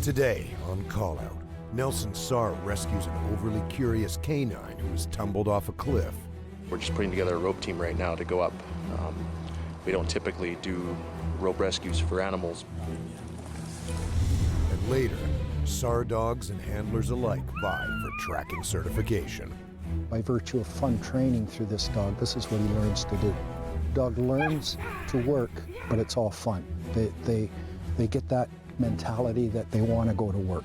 Today, on call-out, Nelson Saar rescues an overly curious canine who has tumbled off a cliff. We're just putting together a rope team right now to go up. We don't typically do rope rescues for animals. And later, Saar dogs and handlers alike vie for tracking certification. By virtue of fun training through this dog, this is what he learns to do. Dog learns to work, but it's all fun. They get that mentality that they want to go to work.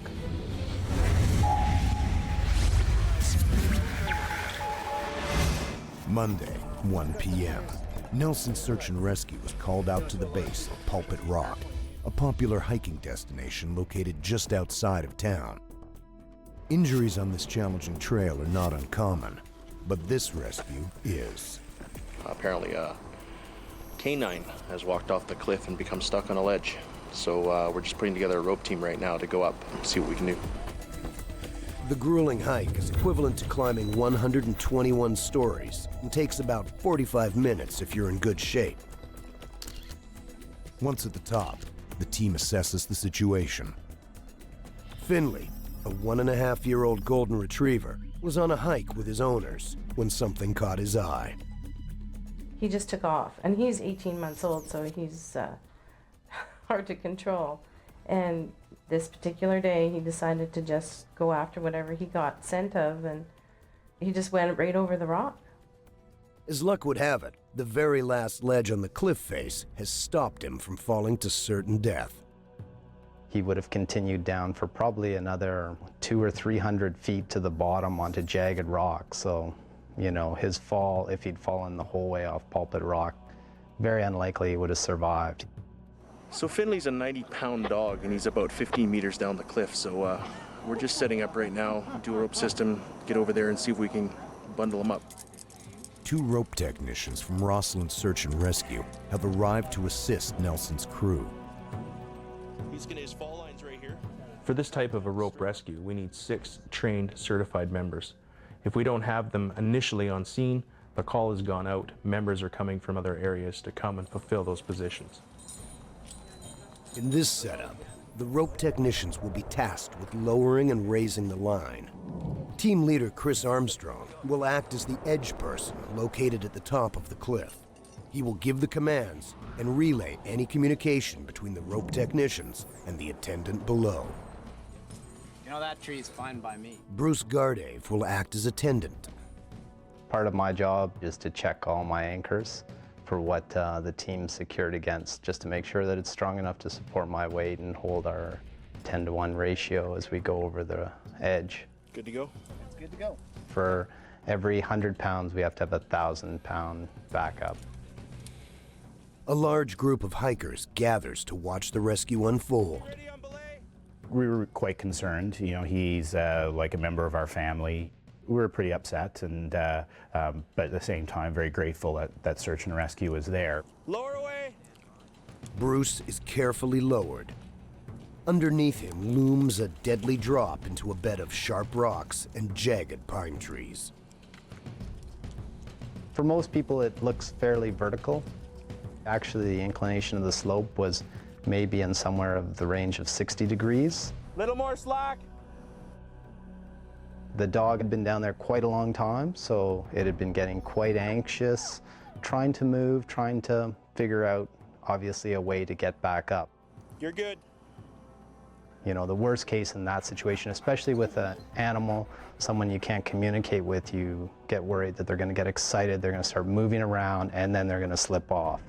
Monday, 1 p.m. Nelson Search and Rescue is called out to the base of Pulpit Rock, a popular hiking destination located just outside of town. Injuries on this challenging trail are not uncommon, but this rescue is. Apparently a canine has walked off the cliff and become stuck on a ledge. So we're just putting together a rope team right now to go up and see what we can do. The grueling hike is equivalent to climbing 121 stories and takes about 45 minutes if you're in good shape. Once at the top, the team assesses the situation. Finley, a 1.5-year-old golden retriever, was on a hike with his owners when something caught his eye. He just took off, and he's 18 months old, so he's hard to control. And this particular day, he decided to just go after whatever he got scent of, and he just went right over the rock. As luck would have it, the very last ledge on the cliff face has stopped him from falling to certain death. He would have continued down for probably another 200 or 300 feet to the bottom onto jagged rock. So, you know, his fall, if he'd fallen the whole way off Pulpit Rock, very unlikely he would have survived. So Finley's a 90-pound dog, and he's about 15 meters down the cliff. So we're just setting up right now, do a rope system, get over there and see if we can bundle him up. 2 rope technicians from Roslyn Search and Rescue have arrived to assist Nelson's crew. He's getting his fall lines right here. For this type of a rope rescue, we need 6 trained, certified members. If we don't have them initially on scene, the call has gone out. Members are coming from other areas to come and fulfill those positions. In this setup, the rope technicians will be tasked with lowering and raising the line. Team leader Chris Armstrong will act as the edge person located at the top of the cliff. He will give the commands and relay any communication between the rope technicians and the attendant below. You know, that tree's fine by me. Bruce Gardave will act as attendant. Part of my job is to check all my anchors for what the team secured against, just to make sure that it's strong enough to support my weight and hold our 10-to-1 ratio as we go over the edge. Good to go? It's good to go. For every 100 pounds, we have to have a 1,000-pound backup. A large group of hikers gathers to watch the rescue unfold. We were quite concerned. You know, he's like a member of our family. We were pretty upset, and but at the same time, very grateful that search and rescue was there. Lower away! Bruce is carefully lowered. Underneath him looms a deadly drop into a bed of sharp rocks and jagged pine trees. For most people, it looks fairly vertical. Actually, the inclination of the slope was maybe in somewhere of the range of 60 degrees. Little more slack! The dog had been down there quite a long time, so it had been getting quite anxious, trying to move, trying to figure out, obviously, a way to get back up. You're good. You know, the worst case in that situation, especially with an animal, someone you can't communicate with, you get worried that they're going to get excited, they're going to start moving around, and then they're going to slip off.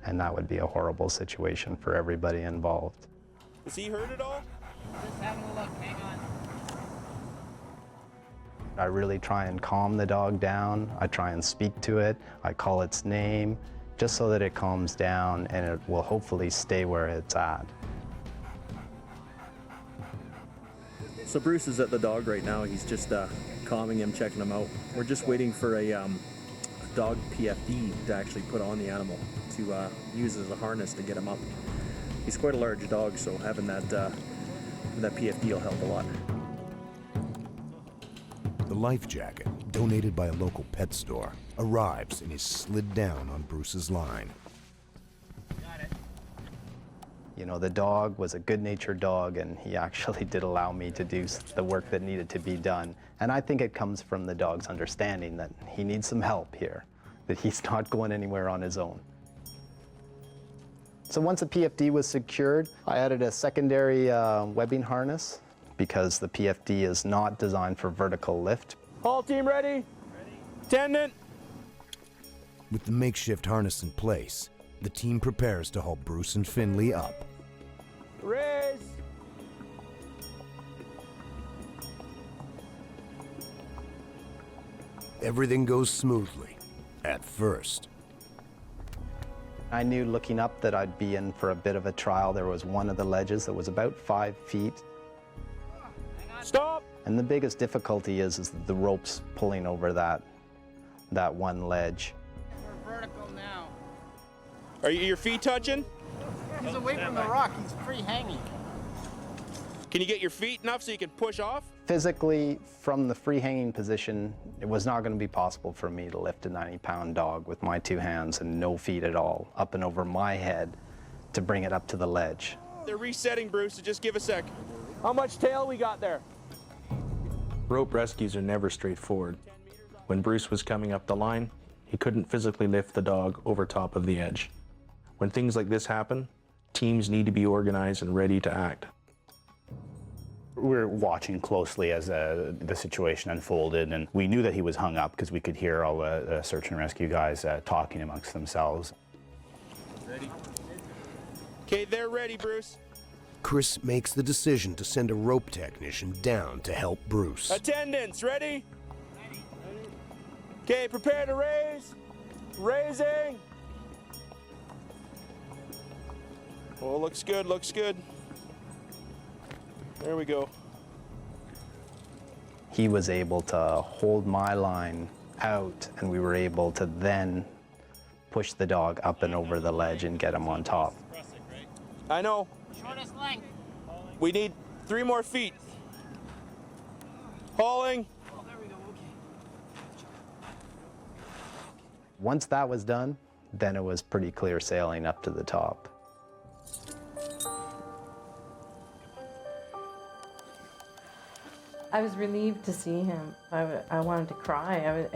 And that would be a horrible situation for everybody involved. Is he hurt at all? Just having a look, hang on. I really try and calm the dog down. I try and speak to it. I call its name, just so that it calms down and it will hopefully stay where it's at. So Bruce is at the dog right now. He's just calming him, checking him out. We're just waiting for a dog PFD to actually put on the animal to use as a harness to get him up. He's quite a large dog, so having that PFD will help a lot. The life jacket, donated by a local pet store, arrives and is slid down on Bruce's line. Got it. You know, the dog was a good-natured dog, and he actually did allow me to do the work that needed to be done. And I think it comes from the dog's understanding that he needs some help here, that he's not going anywhere on his own. So once the PFD was secured, I added a secondary webbing harness because the PFD is not designed for vertical lift. All team ready? Attendant. With the makeshift harness in place, the team prepares to haul Bruce and Finley up. Raise. Everything goes smoothly, at first. I knew looking up that I'd be in for a bit of a trial. There was one of the ledges that was about 5 feet. Stop. And the biggest difficulty is the ropes pulling over that one ledge. We're vertical now. Are your feet touching? He's away from the rock. He's free hanging. Can you get your feet enough so you can push off? Physically, from the free hanging position, it was not going to be possible for me to lift a 90-pound dog with my 2 hands and no feet at all, up and over my head, to bring it up to the ledge. They're resetting, Bruce, so just give a sec. How much tail we got there? Rope rescues are never straightforward. When Bruce was coming up the line, he couldn't physically lift the dog over top of the edge. When things like this happen, teams need to be organized and ready to act. We're watching closely as the situation unfolded, and we knew that he was hung up because we could hear all the search and rescue guys talking amongst themselves. Ready? Okay, they're ready, Bruce. Chris makes the decision to send a rope technician down to help Bruce. Attendants, ready? Okay, prepare to raise. Raising. Oh, looks good, looks good. There we go. He was able to hold my line out, and we were able to then push the dog up and over the ledge and get him on top. I know. Shortest length. We need 3 more feet. Hauling. Oh, there we go. Okay. Once that was done, then it was pretty clear sailing up to the top. I was relieved to see him. I wanted to cry.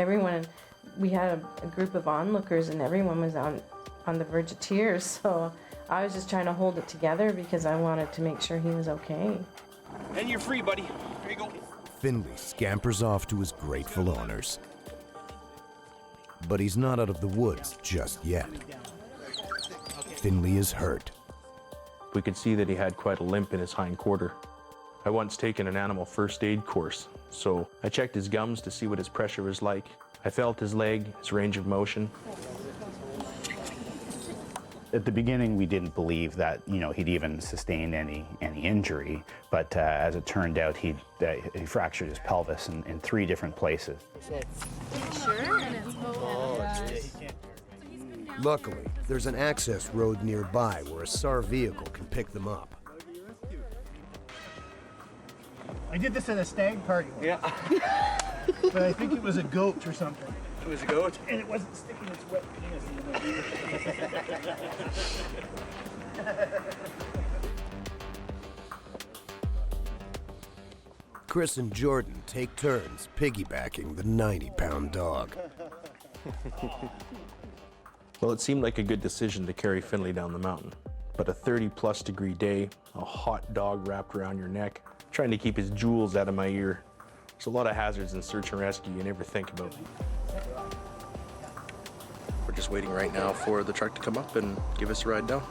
We had a group of onlookers, and everyone was on the verge of tears. So I was just trying to hold it together because I wanted to make sure he was okay. And you're free, buddy. Here you go. Finley scampers off to his grateful owners. But he's not out of the woods just yet. Finley is hurt. We could see that he had quite a limp in his hind quarter. I once taken an animal first aid course, so I checked his gums to see what his pressure was like. I felt his leg, his range of motion. At the beginning, we didn't believe that he'd even sustained any injury, but as it turned out, he fractured his pelvis in 3 different places. Luckily, there's an access road nearby where a SAR vehicle can pick them up. I did this at a stag party. Yeah. But I think it was a goat or something. It was a goat? And it wasn't sticking its wet penis in the Chris and Jordan take turns piggybacking the 90-pound dog. Well, it seemed like a good decision to carry Finley down the mountain. But a 30-plus degree day, a hot dog wrapped around your neck, trying to keep his jewels out of my ear. There's a lot of hazards in search and rescue you never think about. We're just waiting right now for the truck to come up and give us a ride down.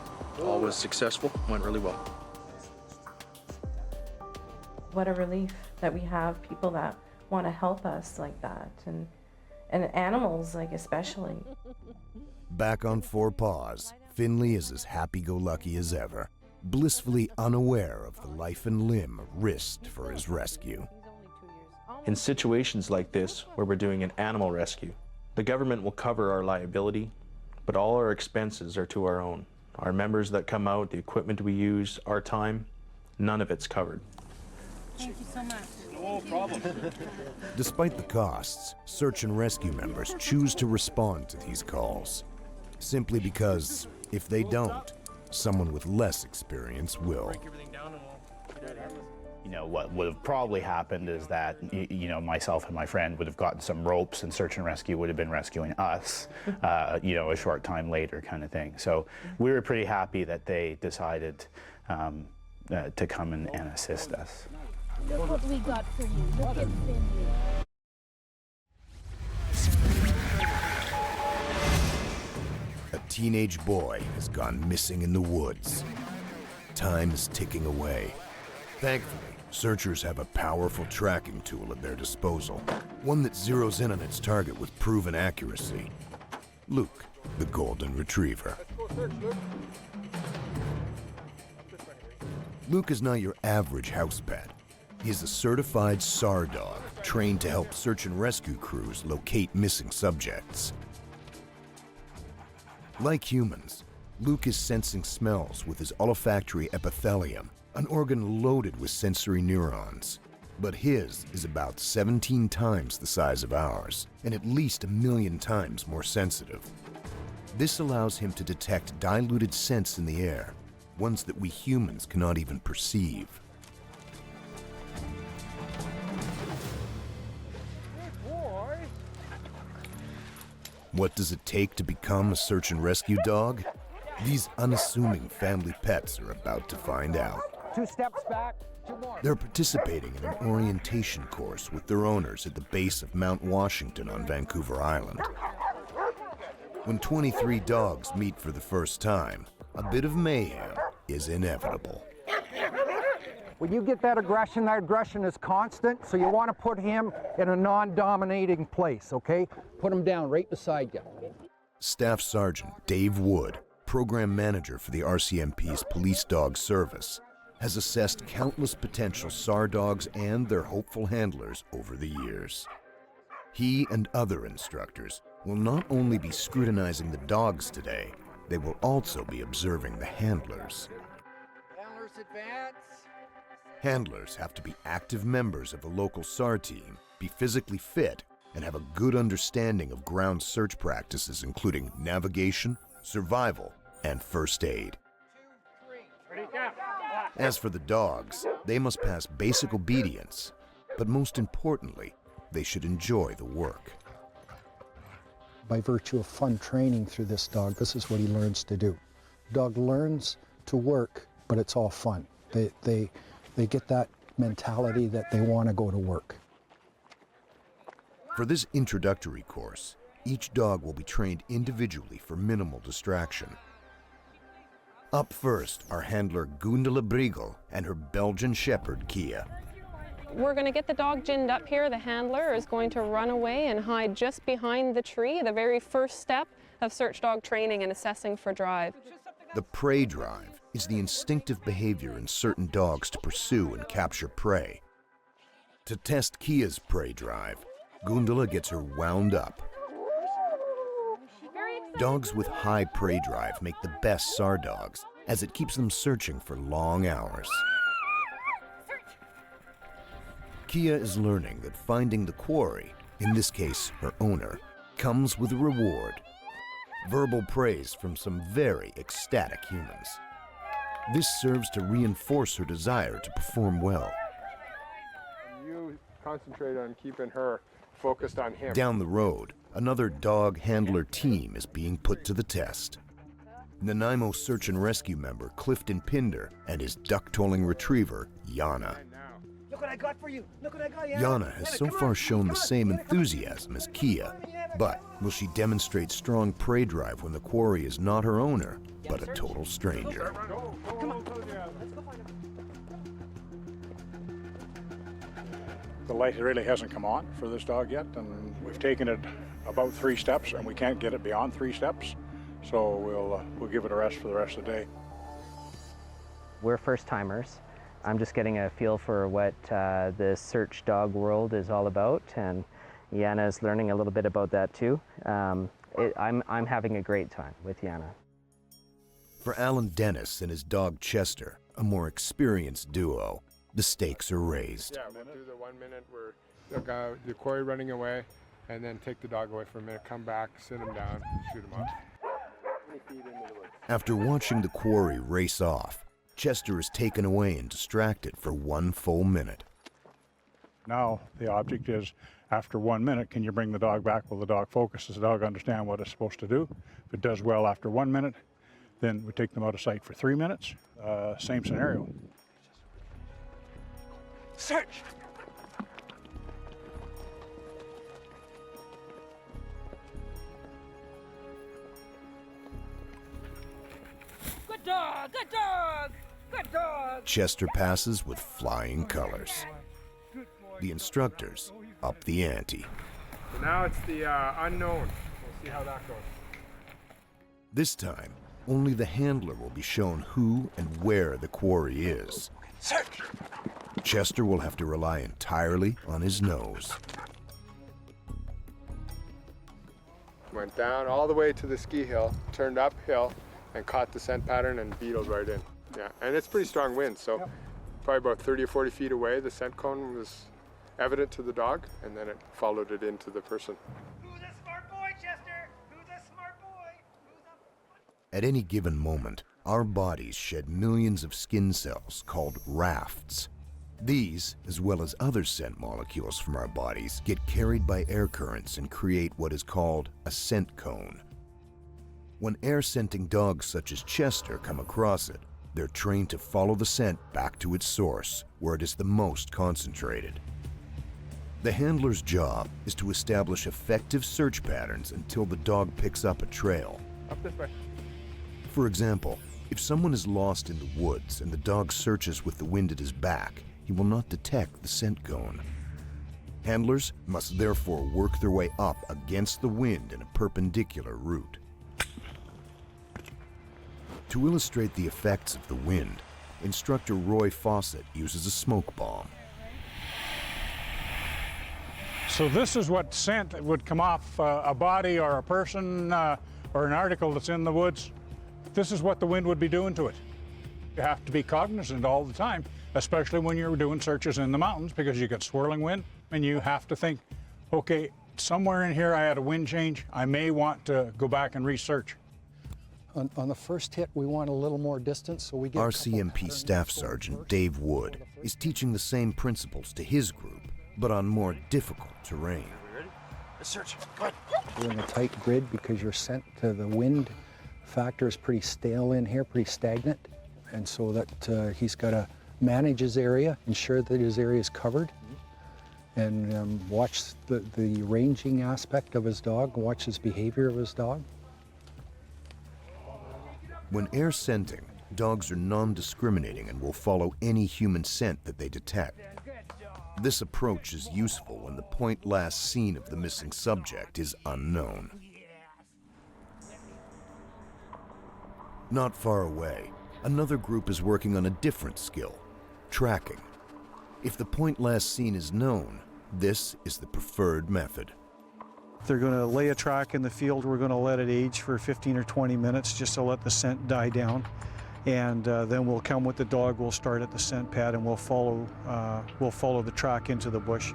All was successful, went really well. What a relief that we have people that want to help us like that, and animals, like, especially. Back on 4 paws, Finley is as happy-go-lucky as ever, blissfully unaware of the life and limb risked for his rescue. In situations like this, where we're doing an animal rescue, the government will cover our liability, but all our expenses are to our own. Our members that come out, the equipment we use, our time, none of it's covered. Thank you so much. No problem. Despite the costs, search and rescue members choose to respond to these calls, simply because if they don't, Someone with less experience will. You know, what would have probably happened is that, you know, myself and my friend would have gotten some ropes and search and rescue would have been rescuing us, you know, a short time later kind of thing. So we were pretty happy that they decided to come and assist us. Look what we got for you. Look at Finley. A teenage boy has gone missing in the woods. Time is ticking away. Thankfully, searchers have a powerful tracking tool at their disposal, one that zeroes in on its target with proven accuracy. Luke, the golden retriever. Luke is not your average house pet. He is a certified SAR dog, trained to help search and rescue crews locate missing subjects. Like humans, Luke is sensing smells with his olfactory epithelium, an organ loaded with sensory neurons. But his is about 17 times the size of ours, and at least 1 million times more sensitive. This allows him to detect diluted scents in the air, ones that we humans cannot even perceive. What does it take to become a search and rescue dog? These unassuming family pets are about to find out. 2 steps back, 2 more. They're participating in an orientation course with their owners at the base of Mount Washington on Vancouver Island. When 23 dogs meet for the first time, a bit of mayhem is inevitable. When you get that aggression is constant, so you want to put him in a non-dominating place, okay? Put him down right beside you. Staff Sergeant Dave Wood, program manager for the RCMP's Police Dog Service, has assessed countless potential SAR dogs and their hopeful handlers over the years. He and other instructors will not only be scrutinizing the dogs today, they will also be observing the handlers. Handlers advance. Handlers have to be active members of a local SAR team, be physically fit, and have a good understanding of ground search practices including navigation, survival, and first aid. As for the dogs, they must pass basic obedience, but most importantly, they should enjoy the work. By virtue of fun training through this dog, this is what he learns to do. Dog learns to work, but it's all fun. They get that mentality that they want to go to work. For this introductory course, each dog will be trained individually for minimal distraction. Up first are handler Gundula Briegel and her Belgian Shepherd Kia. We're going to get the dog ginned up here. The handler is going to run away and hide just behind the tree, the very first step of search dog training and assessing for drive. The prey drive is the instinctive behavior in certain dogs to pursue and capture prey. To test Kia's prey drive, Gundula gets her wound up. Dogs with high prey drive make the best SAR dogs, as it keeps them searching for long hours. Kia is learning that finding the quarry, in this case her owner, comes with a reward. Verbal praise from some very ecstatic humans. This serves to reinforce her desire to perform well. You concentrate on keeping her focused on him. Down the road, another dog handler team is being put to the test. Nanaimo search and rescue member Clifton Pinder and his duck-tolling retriever, Yana. Look what I got for you. Look what I got. Yana has so far shown the same enthusiasm as Kia, but will she demonstrate strong prey drive when the quarry is not her owner, but a total stranger? Come on. Let's go find him. The light really hasn't come on for this dog yet, and we've taken it about 3 steps, and we can't get it beyond 3 steps. So we'll give it a rest for the rest of the day. We're first-timers. I'm just getting a feel for what the search dog world is all about, and Yana is learning a little bit about that too. I'm having a great time with Yana. For Alan Dennis and his dog Chester, a more experienced duo, the stakes are raised. Yeah, we'll do the 1 minute where the quarry running away, and then take the dog away for a minute, come back, sit him down, shoot him up. 20 feet into the woods. After watching the quarry race off, Chester is taken away and distracted for 1 full minute. Now the object is, after 1 minute, can you bring the dog back? Will the dog focus? Does the dog understand what it's supposed to do? If it does well after 1 minute, then we take them out of sight for 3 minutes. Same scenario. Search! Good dog, good dog, good dog. Chester passes with flying colors. The instructors up the ante. So now it's the unknown. We'll see how that goes. This time, only the handler will be shown who and where the quarry is. Search! Chester will have to rely entirely on his nose. Went down all the way to the ski hill, turned uphill, and caught the scent pattern and beetled right in. Yeah, and it's pretty strong wind, so probably about 30 or 40 feet away, the scent cone was evident to the dog, and then it followed it into the person. Who's a smart boy, Chester? Who's a smart boy? At any given moment, our bodies shed millions of skin cells called rafts. These, as well as other scent molecules from our bodies, get carried by air currents and create what is called a scent cone. When air-scenting dogs such as Chester come across it, they're trained to follow the scent back to its source, where it is the most concentrated. The handler's job is to establish effective search patterns until the dog picks up a trail. Up this way. For example, if someone is lost in the woods and the dog searches with the wind at his back, he will not detect the scent cone. Handlers must therefore work their way up against the wind in a perpendicular route. To illustrate the effects of the wind, instructor Roy Fawcett uses a smoke bomb. So this is what scent would come off a body or a person or an article that's in the woods. This is what the wind would be doing to it. You have to be cognizant all the time, especially when you're doing searches in the mountains, because you get swirling wind and you have to think, okay, somewhere in here I had a wind change. I may want to go back and research. On the first hit, we want a little more distance, so we get RCMP Staff Sergeant Dave Wood is teaching the same principles to his group, but on more difficult terrain. Ready? Let's search. Go ahead. We're in a tight grid because your scent to the wind factor is pretty stale in here, pretty stagnant. And so that he's got to manage his area, ensure that his area is covered, and watch the ranging aspect of his dog, watch his behavior of his dog. When air scenting, dogs are non-discriminating and will follow any human scent that they detect. This approach is useful when the point last seen of the missing subject is unknown. Not far away, another group is working on a different skill, tracking. If the point last seen is known, this is the preferred method. They're going to lay a track in the field. We're going to let it age for 15 or 20 minutes just to let the scent die down. And then we'll come with the dog, we'll start at the scent pad, and we'll follow the track into the bush.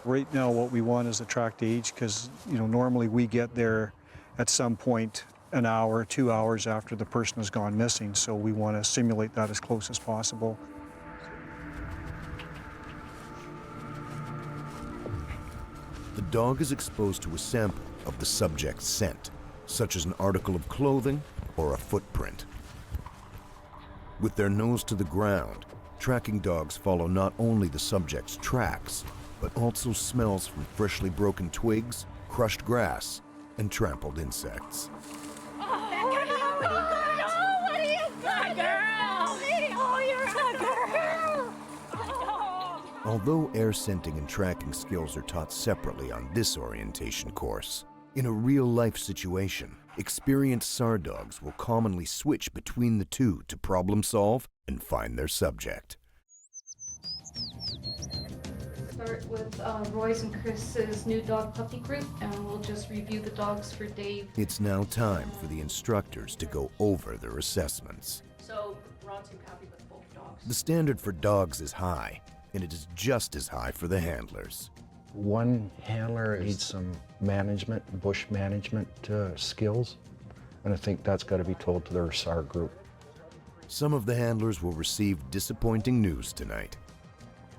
Right now what we want is the track to age, because normally we get there at some point an hour, 2 hours after the person has gone missing, so we want to simulate that as close as possible. The dog is exposed to a sample of the subject's scent, such as an article of clothing or a footprint. With their nose to the ground, tracking dogs follow not only the subject's tracks, but also smells from freshly broken twigs, crushed grass, and trampled insects. Although air scenting and tracking skills are taught separately on this orientation course, in a real-life situation, experienced SAR dogs will commonly switch between the two to problem solve and find their subject. Start with Roy's and Chris's new dog puppy group, and we'll just review the dogs for Dave. It's now time for the instructors to go over their assessments. So Ron seemed happy with both dogs. The standard for dogs is high, and it is just as high for the handlers. One handler needs some management, bush management skills, and I think that's got to be told to their SAR group. Some of the handlers will receive disappointing news tonight,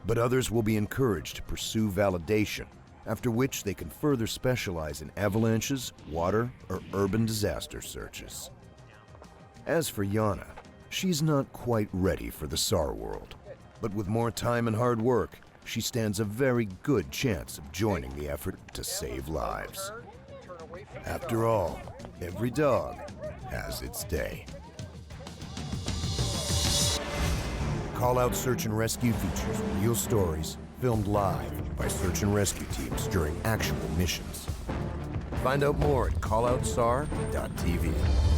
but others will be encouraged to pursue validation, after which they can further specialize in avalanches, water, or urban disaster searches. As for Yana, she's not quite ready for the SAR world, but with more time and hard work, she stands a very good chance of joining the effort to save lives. After all, every dog has its day. Call Out Search and Rescue features real stories filmed live by search and rescue teams during actual missions. Find out more at calloutsar.tv.